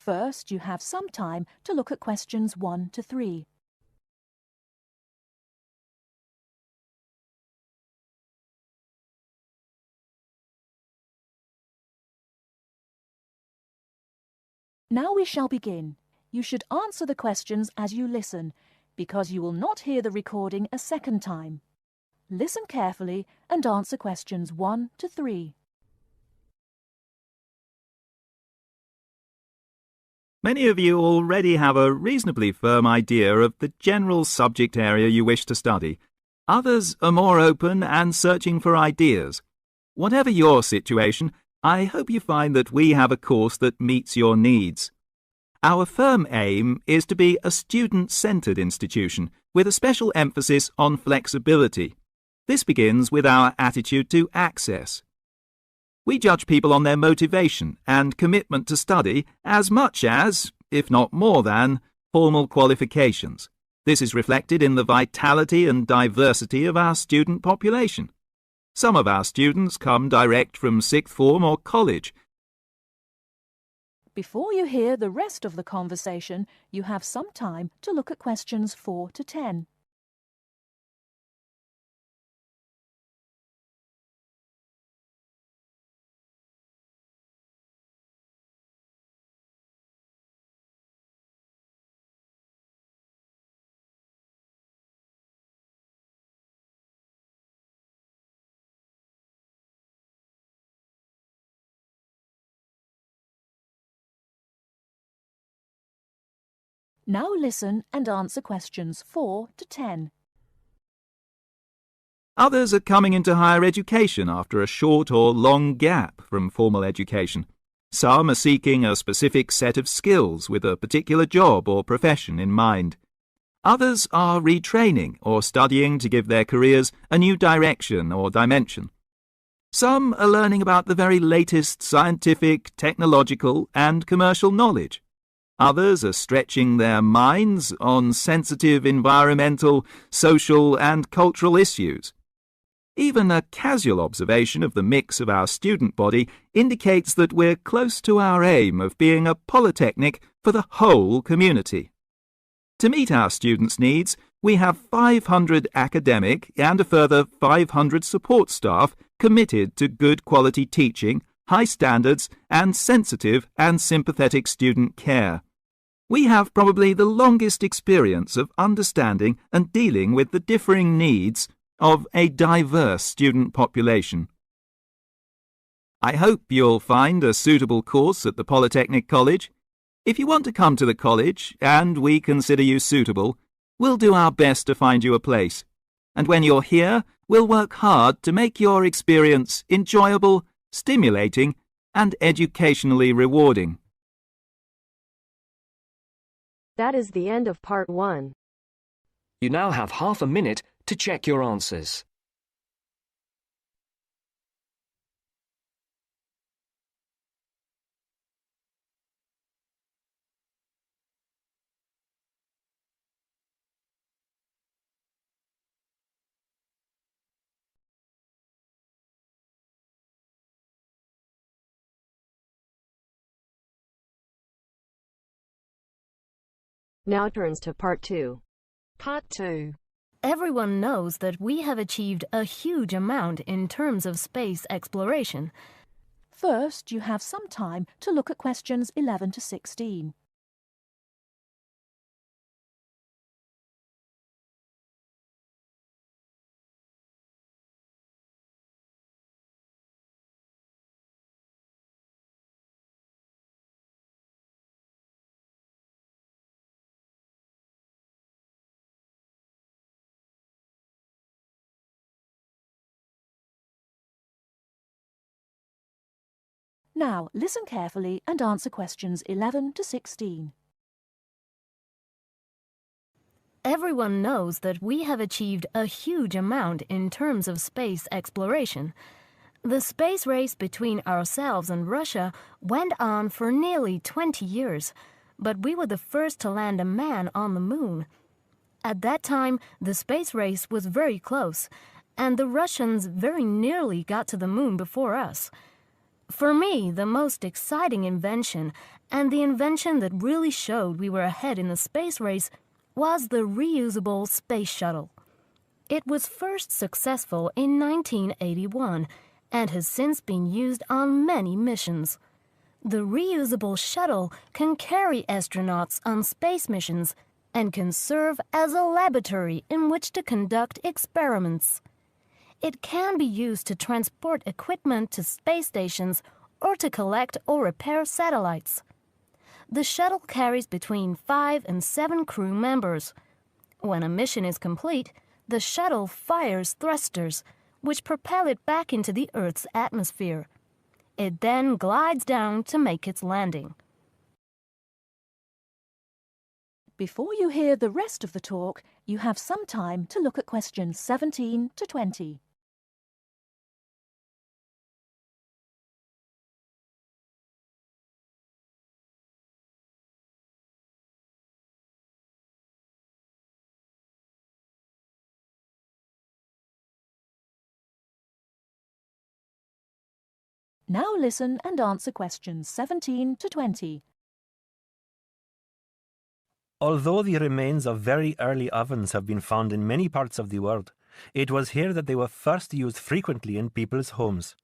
First, you have some time to look at questions 1 to 3. Now we shall begin. You should answer the questions as you listen, because you will not hear the recording a second time. Listen carefully and answer questions 1 to 3. Many of you already have a reasonably firm idea of the general subject area you wish to study. Others are more open and searching for ideas. Whatever your situation, I hope you find that we have a course that meets your needs. Our firm aim is to be a student-centred institution with a special emphasis on flexibility. This begins with our attitude to access. We judge people on their motivation and commitment to study as much as, if not more than, formal qualifications. This is reflected in the vitality and diversity of our student population. Some of our students come direct from sixth form or college. Before you hear the rest of the conversation, you have some time to look at questions 4 to 10. Now listen and answer questions 4 to 10. Others are coming into higher education after a short or long gap from formal education. Some are seeking a specific set of skills with a particular job or profession in mind. Others are retraining or studying to give their careers a new direction or dimension. Some are learning about the very latest scientific, technological and commercial knowledge. Others are stretching their minds on sensitive environmental, social and cultural issues. Even a casual observation of the mix of our student body indicates that we're close to our aim of being a polytechnic for the whole community. To meet our students' needs, we have 500 academic and a further 500 support staff committed to good quality teaching, high standards and sensitive and sympathetic student care. We have probably the longest experience of understanding and dealing with the differing needs of a diverse student population. I hope you'll find a suitable course at the Polytechnic College. If you want to come to the college and we consider you suitable, we'll do our best to find you a place. And when you're here, we'll work hard to make your experience enjoyable, stimulating, and educationally rewarding. That is the end of part 1. You now have half a minute to check your answers. Now turns to part 2. Part 2. Everyone knows that we have achieved a huge amount in terms of space exploration. First, you have some time to look at questions 11 to 16. Now, listen carefully and answer questions 11 to 16. Everyone knows that we have achieved a huge amount in terms of space exploration. The space race between ourselves and Russia went on for nearly 20 years, but we were the first to land a man on the moon. At that time, the space race was very close, and the Russians very nearly got to the moon before us. For me, the most exciting invention And the invention that really showed we were ahead in the space race was the reusable space shuttle. It was first successful in 1981 and has since been used on many missions. The reusable shuttle can carry astronauts on space missions and can serve as a laboratory in which to conduct experiments. It can be used to transport equipment to space stations or to collect or repair satellites. The shuttle carries between 5 and 7 crew members. When a mission is complete, the shuttle fires thrusters, which propel it back into the Earth's atmosphere. It then glides down to make its landing. Before you hear the rest of the talk, you have some time to look at questions 17 to 20. Now listen and answer questions 17 to 20. Although the remains of very early ovens have been found in many parts of the world, it was here that they were first used frequently in people's homes.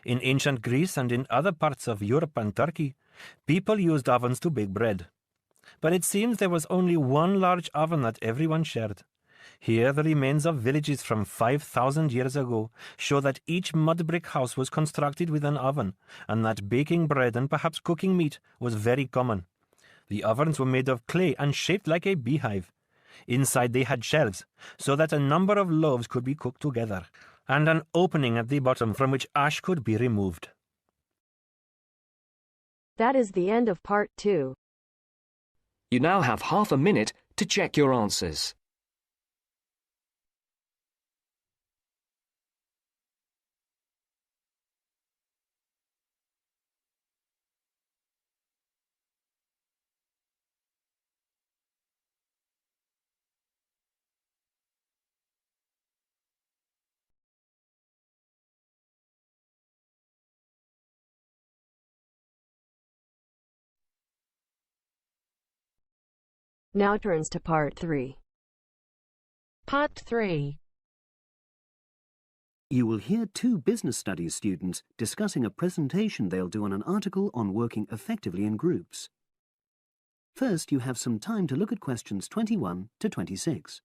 In ancient Greece and in other parts of Europe and Turkey, people used ovens to bake bread. But it seems there was only one large oven that everyone shared. Here, the remains of villages from 5,000 years ago show that each mud brick house was constructed with an oven, and that baking bread and perhaps cooking meat was very common. The ovens were made of clay and shaped like a beehive. Inside they had shelves, so that a number of loaves could be cooked together, and an opening at the bottom from which ash could be removed. That is the end of part 2. You now have half a minute to check your answers. Now turns to part 3. Part 3. You will hear 2 business studies students discussing a presentation they'll do on an article on working effectively in groups. First, you have some time to look at questions 21 to 26.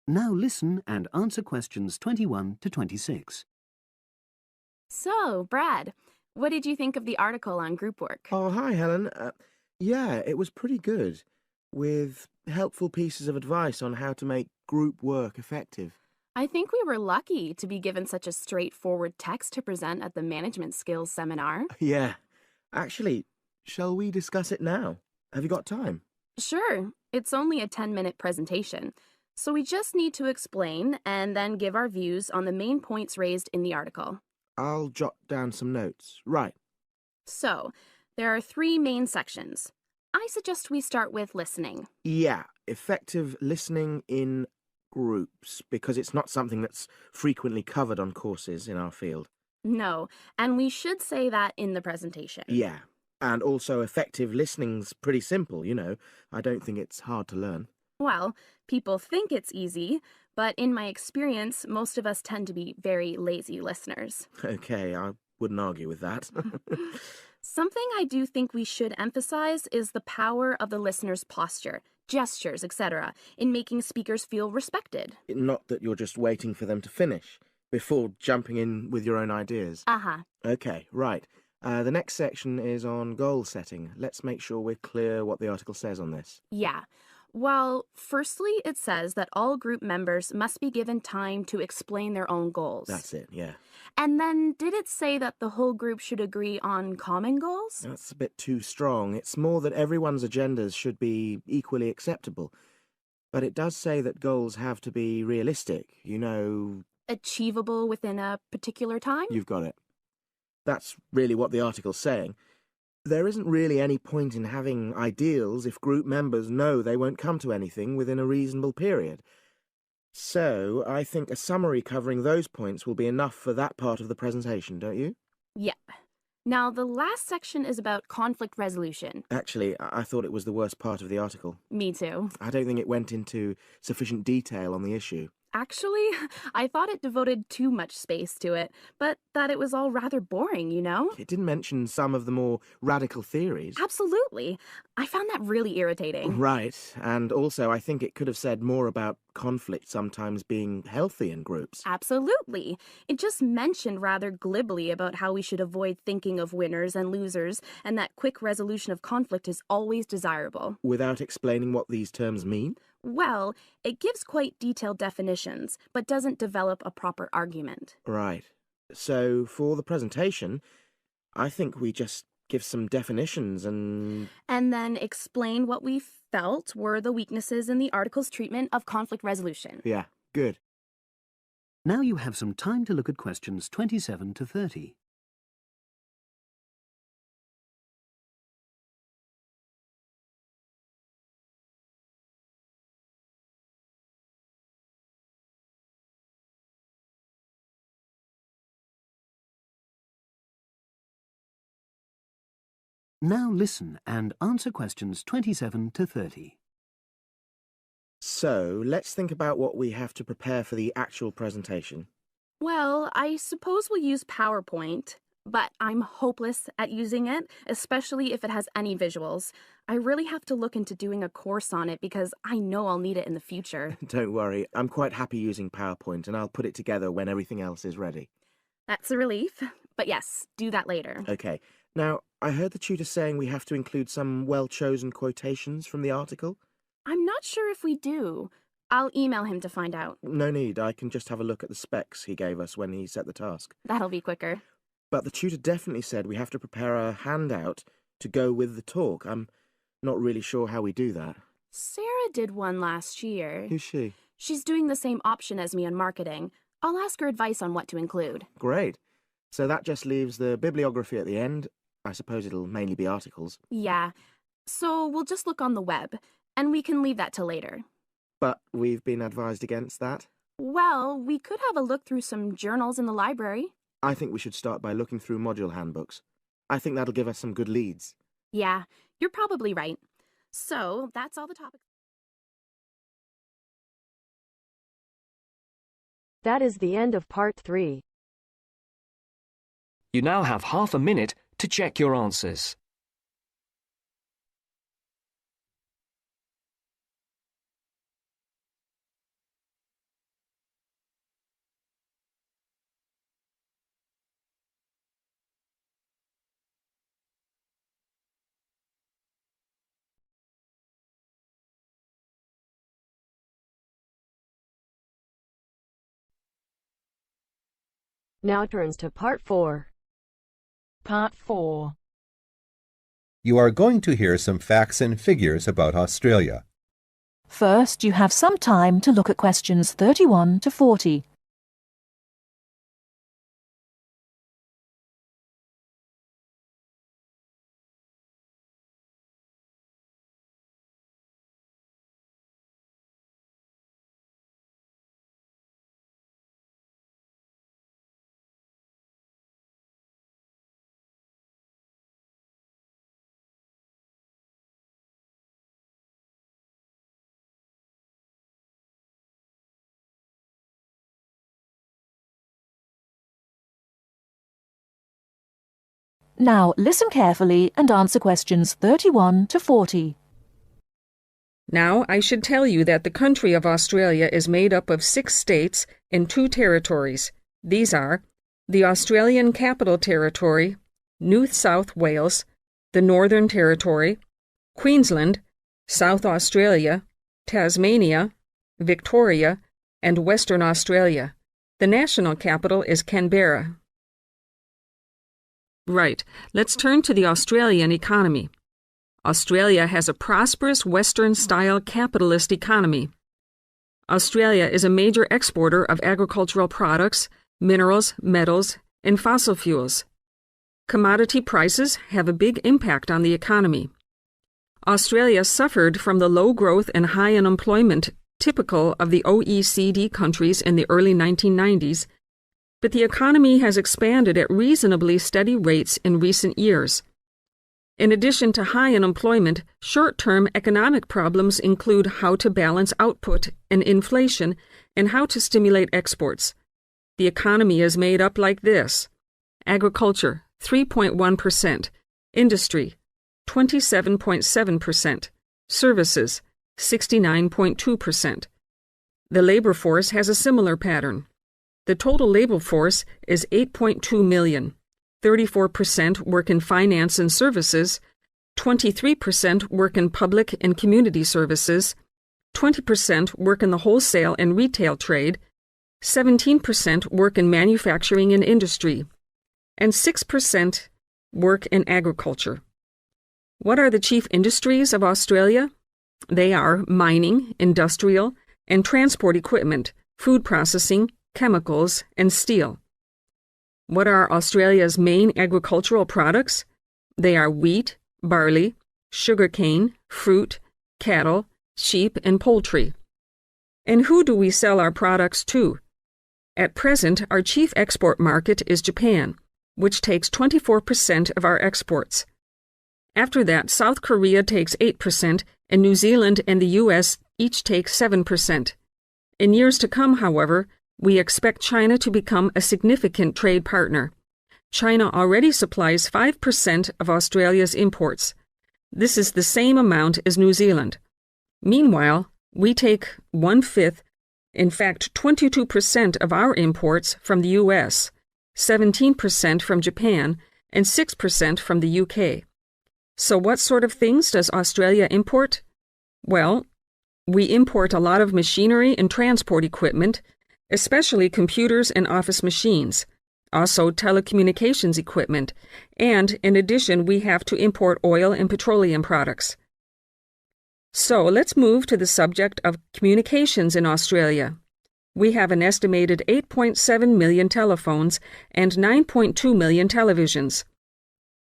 Now listen and answer questions 21 to 26. So, Brad, what did you think of the article on group work? Oh, hi, Helen. Yeah, it was pretty good, with helpful pieces of advice on how to make group work effective. I think we were lucky to be given such a straightforward text to present at the Management Skills Seminar. Yeah. Actually, shall we discuss it now? Have you got time? Sure, it's only a 10-minute presentation, so we just need to explain and then give our views on the main points raised in the article. I'll jot down some notes. Right. So, there are 3 main sections. I suggest we start with listening. Yeah, effective listening in groups, because it's not something that's frequently covered on courses in our field. No, and we should say that in the presentation. Yeah, and also effective listening's pretty simple, you know. I don't think it's hard to learn. Well, people think it's easy, but in my experience, most of us tend to be very lazy listeners. Okay, I wouldn't argue with that. Something I do think we should emphasize is the power of the listener's posture, gestures, etc., in making speakers feel respected. Not that you're just waiting for them to finish before jumping in with your own ideas. Okay, right. The next section is on goal setting. Let's make sure we're clear what the article says on this. Yeah. Well, firstly, it says that all group members must be given time to explain their own goals. That's it, yeah. And then, did it say that the whole group should agree on common goals? That's a bit too strong. It's more that everyone's agendas should be equally acceptable. But it does say that goals have to be realistic, Achievable within a particular time? You've got it. That's really what the article's saying. There isn't really any point in having ideals if group members know they won't come to anything within a reasonable period. So, I think a summary covering those points will be enough for that part of the presentation, don't you? Yeah. Now, the last section is about conflict resolution. Actually, I thought it was the worst part of the article. Me too. I don't think it went into sufficient detail on the issue. Actually, I thought it devoted too much space to it, but that it was all rather boring, It didn't mention some of the more radical theories. Absolutely. I found that really irritating. Right, and also I think it could have said more about conflict sometimes being healthy in groups. Absolutely. It just mentioned rather glibly about how we should avoid thinking of winners and losers, and that quick resolution of conflict is always desirable. Without explaining what these terms mean? Well, it gives quite detailed definitions, but doesn't develop a proper argument. Right. So, for the presentation, I think we just give some definitions and then explain what we felt were the weaknesses in the article's treatment of conflict resolution. Yeah, good. Now you have some time to look at questions 27 to 30. Now listen and answer questions 27 to 30. So, let's think about what we have to prepare for the actual presentation. Well, I suppose we'll use PowerPoint, but I'm hopeless at using it, especially if it has any visuals. I really have to look into doing a course on it because I know I'll need it in the future. Don't worry, I'm quite happy using PowerPoint and I'll put it together when everything else is ready. That's a relief, but yes, do that later. Okay. Now, I heard the tutor saying we have to include some well-chosen quotations from the article. I'm not sure if we do. I'll email him to find out. No need, I can just have a look at the specs he gave us when he set the task. That'll be quicker. But the tutor definitely said we have to prepare a handout to go with the talk. I'm not really sure how we do that. Sarah did one last year. Who's she? She's doing the same option as me on marketing. I'll ask her advice on what to include. Great. So that just leaves the bibliography at the end. I suppose it'll mainly be articles. Yeah. So we'll just look on the web, and we can leave that till later. But we've been advised against that. Well, we could have a look through some journals in the library. I think we should start by looking through module handbooks. I think that'll give us some good leads. Yeah, you're probably right. So that's all the topics. That is the end of part 3. You now have half a minute to check your answers. Now turns to part 4. Part 4. You are going to hear some facts and figures about Australia. First, you have some time to look at questions 31 to 40. Now listen carefully and answer questions 31 to 40. Now, I should tell you that the country of Australia is made up of 6 states and 2 territories. These are the Australian Capital Territory, New South Wales, the Northern Territory, Queensland, South Australia, Tasmania, Victoria, and Western Australia. The national capital is Canberra. Right, let's turn to the Australian economy. Australia has a prosperous Western-style capitalist economy. Australia is a major exporter of agricultural products, minerals, metals, and fossil fuels. Commodity prices have a big impact on the economy. Australia suffered from the low growth and high unemployment typical of the OECD countries in the early 1990s, but the economy has expanded at reasonably steady rates in recent years. In addition to high unemployment, short-term economic problems include how to balance output and inflation and how to stimulate exports. The economy is made up like this: agriculture, 3.1%, industry, 27.7%, services, 69.2%. The labor force has a similar pattern. The total labor force is 8.2 million. 34% work in finance and services, 23% work in public and community services, 20% work in the wholesale and retail trade, 17% work in manufacturing and industry, and 6% work in agriculture. What are the chief industries of Australia? They are mining, industrial, and transport equipment, food processing, chemicals, and steel. What are Australia's main agricultural products? They are wheat, barley, sugarcane, fruit, cattle, sheep, and poultry. And who do we sell our products to? At present, our chief export market is Japan, which takes 24% of our exports. After that, South Korea takes 8%, and New Zealand and the U.S. each take 7%. In years to come, however, we expect China to become a significant trade partner. China already supplies 5% of Australia's imports. This is the same amount as New Zealand. Meanwhile, we take 1/5, in fact 22% of our imports from the U.S., 17% from Japan, and 6% from the UK. So what sort of things does Australia import? Well, we import a lot of machinery and transport equipment, especially computers and office machines, also telecommunications equipment, and in addition we have to import oil and petroleum products. So let's move to the subject of communications in Australia. We have an estimated 8.7 million telephones and 9.2 million televisions.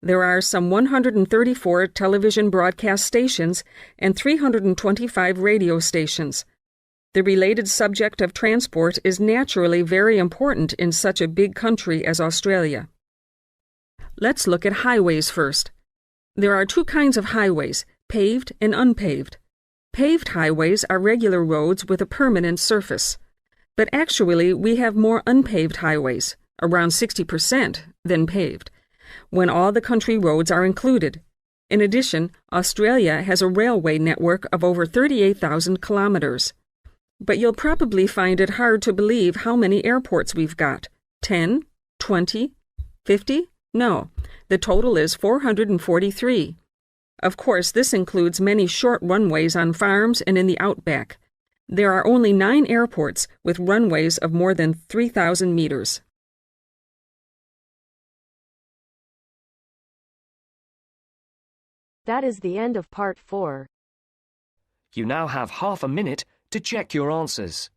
There are some 134 television broadcast stations and 325 radio stations. The related subject of transport is naturally very important in such a big country as Australia. Let's look at highways first. There are two kinds of highways, paved and unpaved. Paved highways are regular roads with a permanent surface. But actually, we have more unpaved highways, around 60%, than paved, when all the country roads are included. In addition, Australia has a railway network of over 38,000 kilometers. But you'll probably find it hard to believe how many airports we've got. 10? 20? 50? No, the total is 443. Of course, this includes many short runways on farms and in the outback. There are only 9 airports with runways of more than 3,000 meters. That is the end of part 4. You now have half a minute to check your answers.